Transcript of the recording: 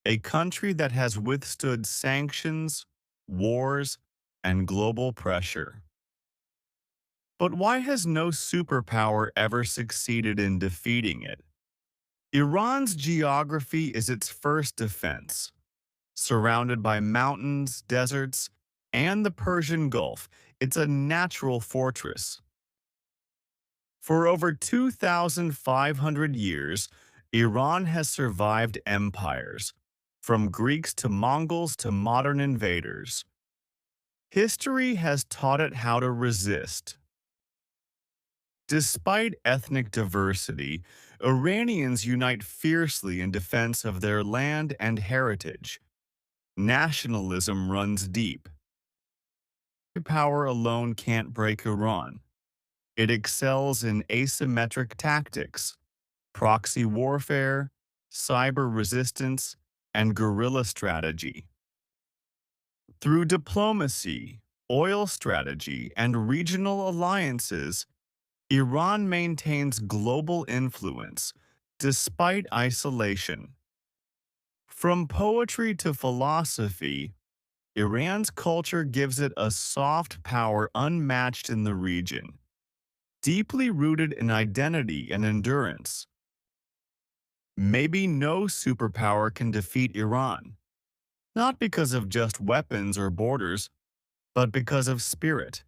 a country that has withstood sanctions, wars, and global pressure. But why has no superpower ever succeeded in defeating it? Iran's geography is its first defense. Surrounded by mountains, deserts, and the Persian Gulf, it's a natural fortress. For over 2,500 years, Iran has survived empires, from Greeks to Mongols to modern invaders. History has taught it how to resist. Despite ethnic diversity, Iranians unite fiercely in defense of their land and heritage. Nationalism runs deep. Power alone can't break Iran. It excels in asymmetric tactics, proxy warfare, cyber resistance, and guerrilla strategy. Through diplomacy, oil strategy, and regional alliances, Iran maintains global influence despite isolation. From poetry to philosophy, Iran's culture gives it a soft power unmatched in the region, deeply rooted in identity and endurance. Maybe no superpower can defeat Iran, not because of just weapons or borders, but because of spirit.